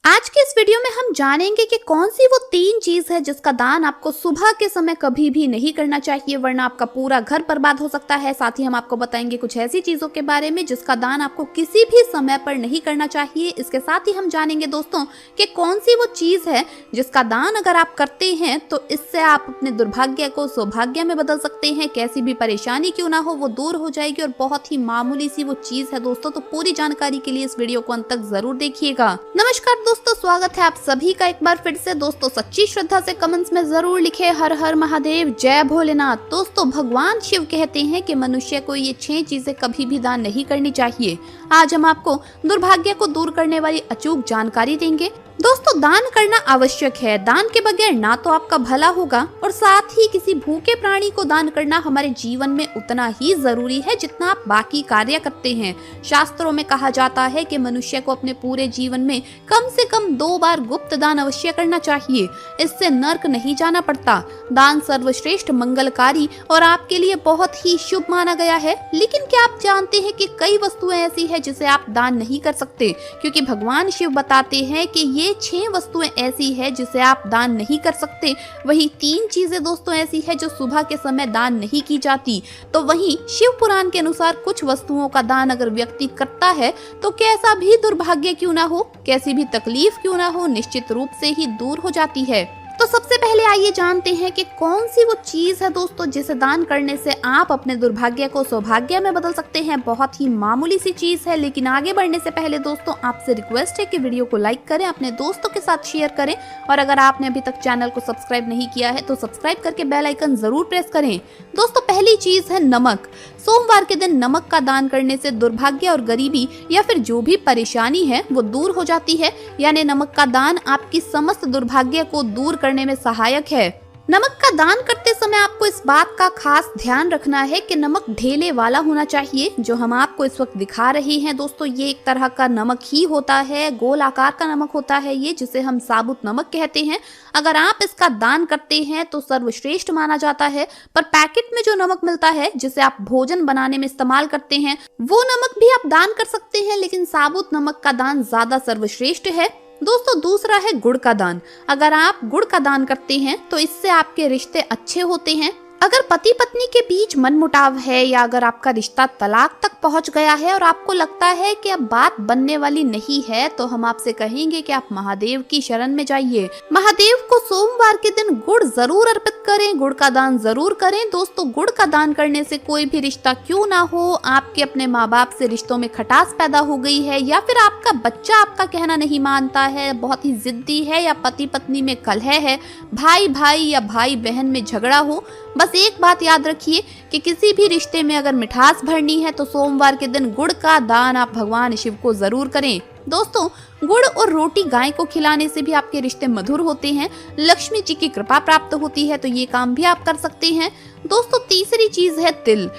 आज के इस वीडियो में हम जानेंगे कि कौन सी वो 3 चीज है जिसका दान आपको सुबह के समय कभी भी नहीं करना चाहिए, वरना आपका पूरा घर बर्बाद हो सकता है। साथ ही हम आपको बताएंगे कुछ ऐसी चीजों के बारे में जिसका दान आपको किसी भी समय पर नहीं करना चाहिए। इसके साथ ही हम जानेंगे दोस्तों कि कौन सी वो चीज है जिसका दान अगर आप करते हैं तो इससे आप अपने दुर्भाग्य को सौभाग्य में बदल सकते हैं। कैसी भी परेशानी क्यों ना हो वो दूर हो जाएगी और बहुत ही मामूली सी वो चीज है दोस्तों। तो पूरी जानकारी के लिए इस वीडियो को अंत तक जरूर देखिएगा। नमस्कार दोस्तों, स्वागत है आप सभी का एक बार फिर से। दोस्तों सच्ची श्रद्धा से कमेंट्स में जरूर लिखे हर हर महादेव, जय भोलेनाथ। दोस्तों भगवान शिव कहते हैं कि मनुष्य को ये 6 चीजें कभी भी दान नहीं करनी चाहिए। आज हम आपको दुर्भाग्य को दूर करने वाली अचूक जानकारी देंगे। दोस्तों दान करना आवश्यक है। दान के बगैर ना तो आपका भला होगा और साथ ही किसी भूखे प्राणी को दान करना हमारे जीवन में उतना ही जरूरी है जितना आप बाकी कार्य करते हैं। शास्त्रों में कहा जाता है कि मनुष्य को अपने पूरे जीवन में कम से कम 2 बार गुप्त दान अवश्य करना चाहिए। इससे नर्क नहीं जाना पड़ता। दान सर्वश्रेष्ठ, मंगलकारी और आपके लिए बहुत ही शुभ माना गया है। लेकिन क्या आप जानते हैं कि कई वस्तुएं ऐसी है जिसे आप दान नहीं कर सकते, क्योंकि भगवान शिव बताते हैं कि ये 6 वस्तुएं ऐसी है जिसे आप दान नहीं कर सकते। वही 3 चीजें दोस्तों ऐसी है जो सुबह के समय दान नहीं की जाती। तो वहीं शिव पुराण के अनुसार कुछ वस्तुओं का दान अगर व्यक्ति करता है तो कैसा भी दुर्भाग्य क्यों ना हो, कैसी भी तकलीफ क्यों ना हो, निश्चित रूप से ही दूर हो जाती है। तो सबसे पहले आइए जानते हैं कि कौन सी वो चीज है दोस्तों जिसे दान करने से आप अपने दुर्भाग्य को सौभाग्य में बदल सकते हैं। बहुत ही मामूली सी चीज है, लेकिन आगे बढ़ने से पहले दोस्तों आपसे रिक्वेस्ट है कि वीडियो को लाइक करें, अपने दोस्तों के साथ शेयर करें और अगर आपने अभी तक चैनल को सब्सक्राइब नहीं किया है तो सब्सक्राइब करके बेल आइकन जरूर प्रेस करें। दोस्तों पहली चीज है नमक। सोमवार के दिन नमक का दान करने से दुर्भाग्य और गरीबी या फिर जो भी परेशानी है वो दूर हो जाती है। यानी नमक का दान आपकी समस्त दुर्भाग्य को दूर करने में सहायक है। नमक का दान करते समय आपको इस बात का खास ध्यान रखना है कि नमक ढेले वाला होना चाहिए। जो हम आपको इस वक्त दिखा रहे हैं दोस्तों, ये एक तरह का नमक ही होता है, गोल आकार का नमक होता है ये, जिसे हम साबुत नमक कहते हैं। अगर आप इसका दान करते हैं तो सर्वश्रेष्ठ माना जाता है। पर पैकेट में जो नमक मिलता है जिसे आप भोजन बनाने में इस्तेमाल करते हैं वो नमक भी आप दान कर सकते हैं, लेकिन साबुत नमक का दान ज्यादा सर्वश्रेष्ठ है। दोस्तों दूसरा है गुड़ का दान। अगर आप गुड़ का दान करते हैं तो इससे आपके रिश्ते अच्छे होते हैं। अगर पति पत्नी के बीच मनमुटाव है या अगर आपका रिश्ता तलाक तक पहुंच गया है और आपको लगता है कि अब बात बनने वाली नहीं है, तो हम आपसे कहेंगे कि आप महादेव की शरण में जाइए। महादेव को सोमवार के दिन गुड़ जरूर अर्पित करें, गुड़ का दान जरूर करें। दोस्तों गुड़ का दान करने से कोई भी रिश्ता क्यों ना हो, आपके अपने माँ बाप से रिश्तों में खटास पैदा हो गई है या फिर आपका बच्चा आपका कहना नहीं मानता है, बहुत ही जिद्दी है, या पति पत्नी में कलह है, भाई भाई या भाई बहन में झगड़ा हो, बस एक बात याद रखिए कि किसी भी रिश्ते में अगर मिठास भरनी है तो सोमवार के दिन गुड़ का दान आप भगवान शिव को जरूर करें। दोस्तों गुड़ और रोटी गाय को खिलाने से भी आपके रिश्ते मधुर होते हैं, लक्ष्मी जी की कृपा प्राप्त होती है, तो ये काम भी आप कर सकते हैं। दोस्तों तीसरी चीज है तिल।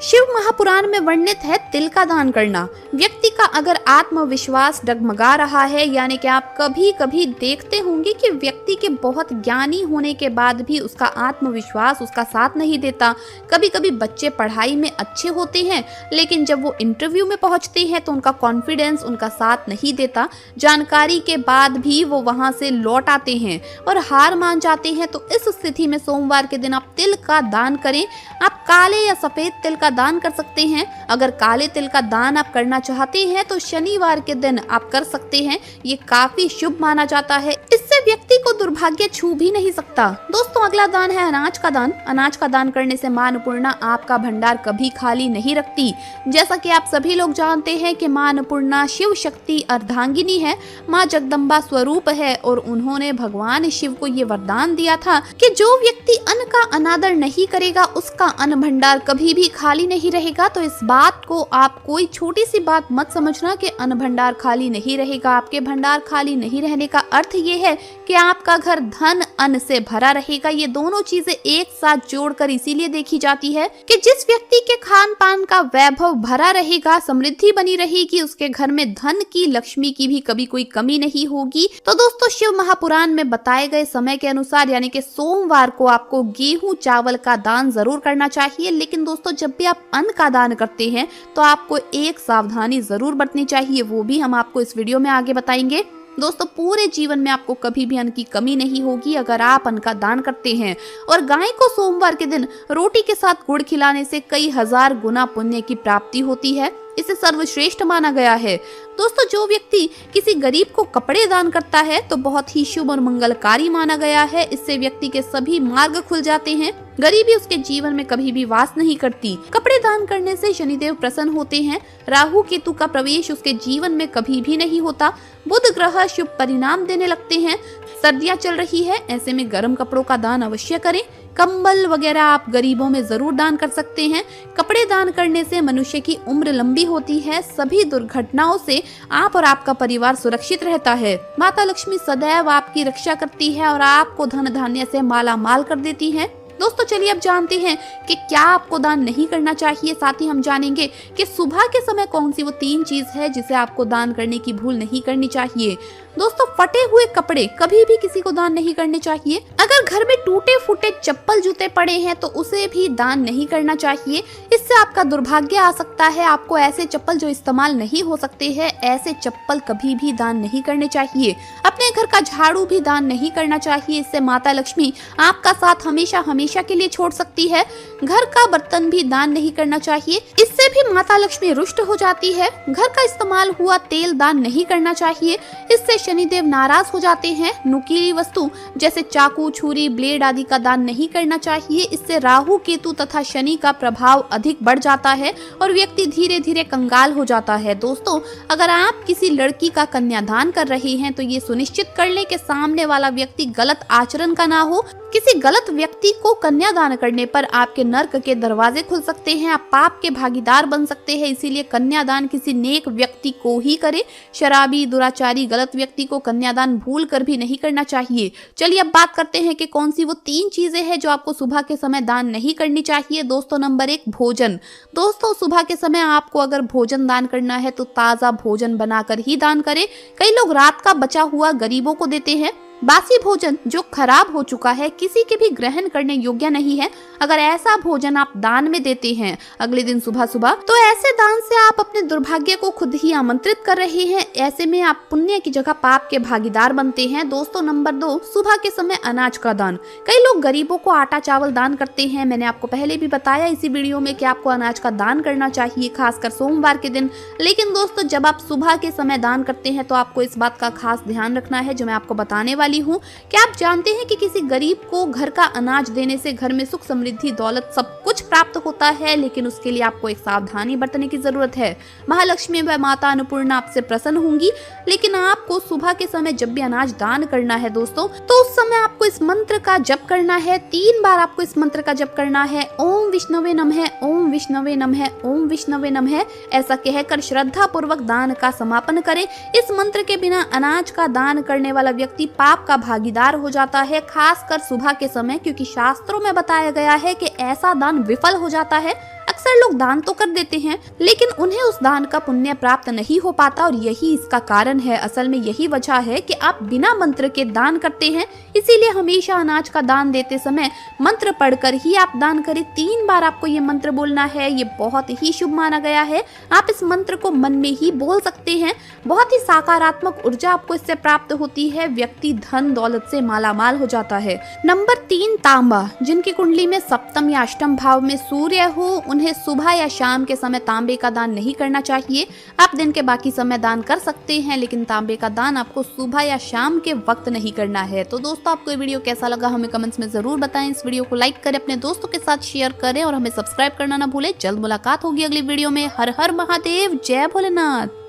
शिव महापुराण में वर्णित है तिल का दान करना। व्यक्ति का अगर आत्मविश्वास डगमगा रहा है, यानी कि आप कभी कभी देखते होंगे कि व्यक्ति के बहुत ज्ञानी होने के बाद भी उसका आत्मविश्वास उसका साथ नहीं देता। कभी कभी बच्चे पढ़ाई में अच्छे होते हैं लेकिन जब वो इंटरव्यू में पहुंचते हैं तो उनका कॉन्फिडेंस उनका साथ नहीं देता। जानकारी के बाद भी वो वहां से लौट आते हैं और हार मान जाते हैं। तो इस स्थिति में सोमवार के दिन आप तिल का दान करें। आप काले या सफेद तिल का दान कर सकते हैं। अगर काले तिल का दान आप करना चाहते हैं तो शनिवार के दिन आप कर सकते हैं, ये काफी शुभ माना जाता है। इससे व्यक्ति को दुर्भाग्य छू भी नहीं सकता। दोस्तों अगला दान है अनाज का दान। अनाज का दान करने से मां अन्नपूर्णा आपका भंडार कभी खाली नहीं रखती। जैसा कि आप सभी लोग जानते हैं कि मां अन्नपूर्णा शिव शक्ति अर्धांगिनी है, मां जगदम्बा स्वरूप है और उन्होंने भगवान शिव को ये वरदान दिया था कि जो व्यक्ति अन्न का अनादर नहीं करेगा उसका अन्न भंडार कभी भी खाली नहीं रहेगा। तो इस बात को आप कोई छोटी सी बात मत समझना कि अन्न भंडार खाली नहीं रहेगा। आपके भंडार खाली नहीं रहने का अर्थ ये है कि आपका घर धन अन्न से भरा रहेगा। ये दोनों चीजें एक साथ जोड़कर इसीलिए देखी जाती है कि जिस व्यक्ति के खान पान का वैभव भरा रहेगा, समृद्धि बनी रहेगी, उसके घर में धन की लक्ष्मी की भी कभी कोई कमी नहीं होगी। तो दोस्तों शिव महापुराण में बताए गए समय के अनुसार यानी कि सोमवार को आपको गेहूं चावल का दान जरूर करना चाहिए। लेकिन दोस्तों जब भी आप अन्न का दान करते हैं तो आपको एक सावधानी जरूर बरतनी चाहिए, वो भी हम आपको इस वीडियो में आगे बताएंगे। दोस्तों पूरे जीवन में आपको कभी भी अन्न की कमी नहीं होगी अगर आप अन्न का दान करते हैं। और गाय को सोमवार के दिन रोटी के साथ गुड़ खिलाने से कई हजार गुना पुण्य की प्राप्ति होती है। इसे सर्वश्रेष्ठ माना गया है। दोस्तों जो व्यक्ति किसी गरीब को कपड़े दान करता है तो बहुत ही शुभ और मंगलकारी माना गया है। इससे व्यक्ति के सभी मार्ग खुल जाते हैं, गरीबी उसके जीवन में कभी भी वास नहीं करती। कपड़े दान करने से शनिदेव प्रसन्न होते हैं, राहु केतु का प्रवेश उसके जीवन में कभी भी नहीं होता, बुध ग्रह शुभ परिणाम देने लगते हैं। सर्दियां चल रही है, ऐसे में गर्म कपड़ों का दान अवश्य करें। कंबल वगैरह आप गरीबों में जरूर दान कर सकते हैं। कपड़े दान करने से मनुष्य की उम्र लंबी होती है, सभी दुर्घटनाओं से आप और आपका परिवार सुरक्षित रहता है। माता लक्ष्मी सदैव आपकी रक्षा करती है और आपको धन धान्य से माला माल कर देती है। दोस्तों चलिए अब जानते हैं कि क्या आपको दान नहीं करना चाहिए। साथ ही हम जानेंगे कि सुबह के समय कौन सी वो 3 चीज है जिसे आपको दान करने की भूल नहीं करनी चाहिए। दोस्तों फटे हुए कपड़े कभी भी किसी को दान नहीं करने चाहिए। अगर घर में टूटे फूटे चप्पल जूते पड़े हैं तो उसे भी दान नहीं करना चाहिए, इससे आपका दुर्भाग्य आ सकता है। आपको ऐसे चप्पल जो इस्तेमाल नहीं हो सकते हैं, ऐसे चप्पल कभी भी दान नहीं करने चाहिए। अपने घर का झाड़ू भी दान नहीं करना चाहिए, इससे माता लक्ष्मी आपका साथ हमेशा हमेशा के लिए छोड़ सकती है। घर का बर्तन भी दान नहीं करना चाहिए, इससे भी माता लक्ष्मी रुष्ट हो जाती है। घर का इस्तेमाल हुआ तेल दान नहीं करना चाहिए, इससे शनिदेव नाराज हो जाते हैं। नुकीली वस्तु जैसे चाकू, छुरी, ब्लेड आदि का दान नहीं करना चाहिए, इससे राहु केतु तथा शनि का प्रभाव अधिक बढ़ जाता है और व्यक्ति धीरे धीरे कंगाल हो जाता है। दोस्तों अगर आप किसी लड़की का कन्यादान कर रहे हैं तो ये सुनिश्चित कर ले कि सामने वाला व्यक्ति गलत आचरण का ना हो। किसी गलत व्यक्ति को कन्यादान करने पर आपके नर्क के दरवाजे खुल सकते हैं, आप पाप के भागीदार बन सकते हैं। इसीलिए कन्यादान किसी नेक व्यक्ति को ही करे। शराबी, दुराचारी, गलत व्यक्ति को कन्यादान भूल कर भी नहीं करना चाहिए। चलिए अब बात करते हैं कि कौन सी वो 3 चीजें हैं जो आपको सुबह के समय दान नहीं करनी चाहिए। दोस्तों नंबर 1 भोजन। दोस्तों सुबह के समय आपको अगर भोजन दान करना है तो ताजा भोजन बनाकर ही दान करें। कई लोग रात का बचा हुआ गरीबों को देते हैं। बासी भोजन जो खराब हो चुका है किसी के भी ग्रहण करने योग्य नहीं है। अगर ऐसा भोजन आप दान में देते हैं अगले दिन सुबह सुबह तो ऐसे दान से आप अपने दुर्भाग्य को खुद ही आमंत्रित कर रहे हैं। ऐसे में आप पुण्य की जगह पाप के भागीदार बनते हैं। दोस्तों नंबर 2 सुबह के समय अनाज का दान। कई लोग गरीबों को आटा चावल दान करते हैं। मैंने आपको पहले भी बताया इसी वीडियो में कि आपको अनाज का दान करना चाहिए, खासकर सोमवार के दिन। लेकिन दोस्तों जब आप सुबह के समय दान करते हैं तो आपको इस बात का खास ध्यान रखना है जो मैं आपको बताने वाली हूँ। क्या आप जानते हैं कि किसी गरीब को घर का अनाज देने से घर में सुख समृद्धि दौलत सब कुछ प्राप्त होता है, लेकिन उसके लिए आपको एक सावधानी बरतने की जरूरत है। महालक्ष्मी व माता अन्नपूर्णा आपसे प्रसन्न होंगी, लेकिन आपको सुबह के समय जब भी अनाज दान करना है दोस्तों तो उस समय आपको इस मंत्र का जप करना है। 3 बार आपको इस मंत्र का जप करना है। ओम विष्णवे नमः, ओम विष्णवे नमः, ओम विष्णवे नमः, ऐसा कहकर श्रद्धा पूर्वक दान का समापन करें। इस मंत्र के बिना अनाज का दान करने वाला व्यक्ति पाप का भागीदार हो जाता है, खासकर सुबह के समय, क्योंकि शास्त्रों में बताया गया है कि ऐसा दान विफल हो जाता है। अक्सर लोग दान तो कर देते हैं लेकिन उन्हें उस दान का पुण्य प्राप्त नहीं हो पाता और यही इसका कारण है। असल में यही वजह है कि आप बिना मंत्र के दान करते हैं। इसीलिए हमेशा अनाज का दान देते समय मंत्र पढ़कर ही आप दान करें। 3 बार आपको ये मंत्र बोलना है, ये बहुत ही शुभ माना गया है। आप इस मंत्र को मन में ही बोल सकते हैं। बहुत ही सकारात्मक ऊर्जा आपको इससे प्राप्त होती है। व्यक्ति धन दौलत से मालामाल हो जाता है। नंबर 3 तांबा। जिनकी कुंडली में सप्तम या अष्टम भाव में सूर्य हो उन्हें सुबह या शाम के समय तांबे का दान नहीं करना चाहिए। आप दिन के बाकी समय दान कर सकते हैं लेकिन तांबे का दान आपको सुबह या शाम के वक्त नहीं करना है। तो दोस्तों आपको ये वीडियो कैसा लगा हमें कमेंट्स में जरूर बताएं। इस वीडियो को लाइक करें, अपने दोस्तों के साथ शेयर करें और हमें सब्सक्राइब करना ना भूलें। जल्द मुलाकात होगी अगली वीडियो में। हर हर महादेव, जय भोलेनाथ।